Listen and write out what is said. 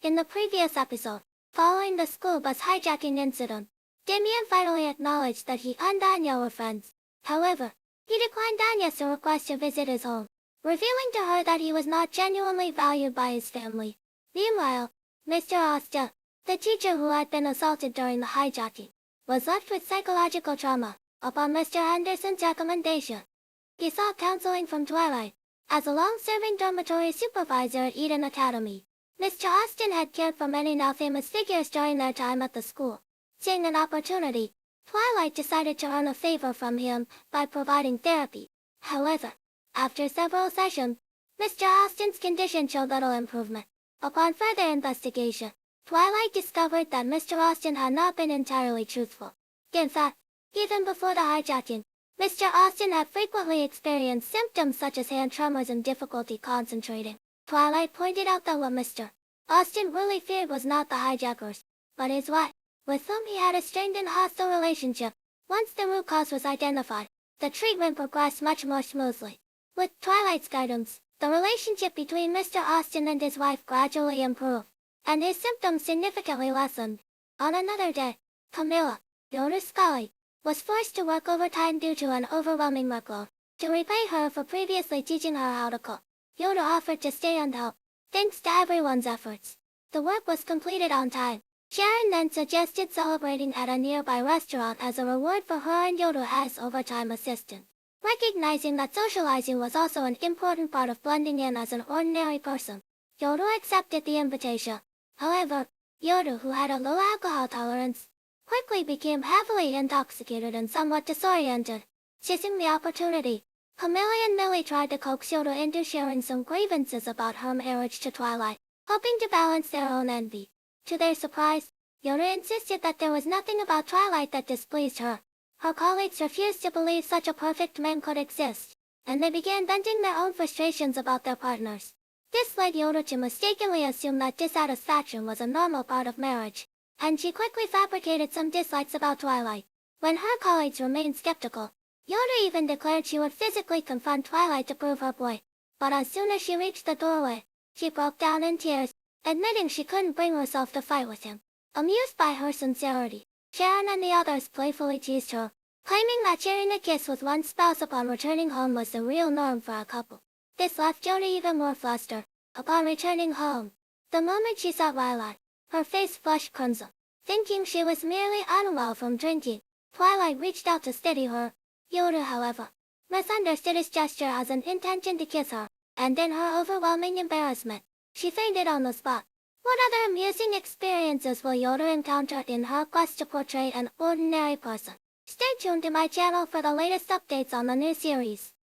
In the previous episode, following the school bus hijacking incident, Damien finally acknowledged that he and Anya were friends. However, he declined Anya's request to visit his home, revealing to her that he was not genuinely valued by his family. Meanwhile, Mr. Asta, the teacher who had been assaulted during the hijacking, was left with psychological trauma. Upon Mr. Anderson's recommendation, he sought counseling from Twilight. As a long-serving dormitory supervisor at Eden Academy, Mr. Austin had cared for many now-famous figures during their time at the school. Seeing an opportunity, Twilight decided to earn a favor from him by providing therapy. However, after several sessions, Mr. Austin's condition showed little improvement. Upon further investigation, Twilight discovered that Mr. Austin had not been entirely truthful. In fact, even before the hijacking, Mr. Austin had frequently experienced symptoms such as hand tremors and difficulty concentrating. Twilight pointed out that what Mr. Austin really feared was not the hijackers, but his wife, with whom he had a strained and hostile relationship. Once the root cause was identified, the treatment progressed much more smoothly. With Twilight's guidance, the relationship between Mr. Austin and his wife gradually improved, and his symptoms significantly lessened. On another day, Camilla, Yoru's colleague, was forced to work overtime due to an overwhelming workload. To repay her for previously teaching her how to cook, Yoru offered to stay and help. Thanks to everyone's efforts, the work was completed on time. Sharon then suggested celebrating at a nearby restaurant as a reward for her and Yoru as overtime assistant. Recognizing that socializing was also an important part of blending in as an ordinary person, Yoru accepted the invitation. However, Yoru, who had a low alcohol tolerance, quickly became heavily intoxicated and somewhat disoriented. Seizing the opportunity, Camilla and Millie tried to coax Yoru into sharing some grievances about her marriage to Twilight, hoping to balance their own envy. To their surprise, Yoru insisted that there was nothing about Twilight that displeased her. Her colleagues refused to believe such a perfect man could exist, and they began venting their own frustrations about their partners. This led Yoru to mistakenly assume that dissatisfaction was a normal part of marriage, and she quickly fabricated some dislikes about Twilight. When her colleagues remained skeptical, Yoru even declared she would physically confront Twilight to prove her point. But as soon as she reached the doorway, she broke down in tears, admitting she couldn't bring herself to fight with him. Amused by her sincerity, Sharon and the others playfully teased her, claiming that sharing a kiss with one's spouse upon returning home was the real norm for a couple. This left Yoru even more flustered. Upon returning home, the moment she saw Twilight, her face flushed crimson. Thinking she was merely unwell from drinking, Twilight reached out to steady her. Yoru, however, misunderstood his gesture as an intention to kiss her, and in her overwhelming embarrassment, she fainted on the spot. What other amusing experiences will Yoru encounter in her quest to portray an ordinary person? Stay tuned to my channel for the latest updates on the new series.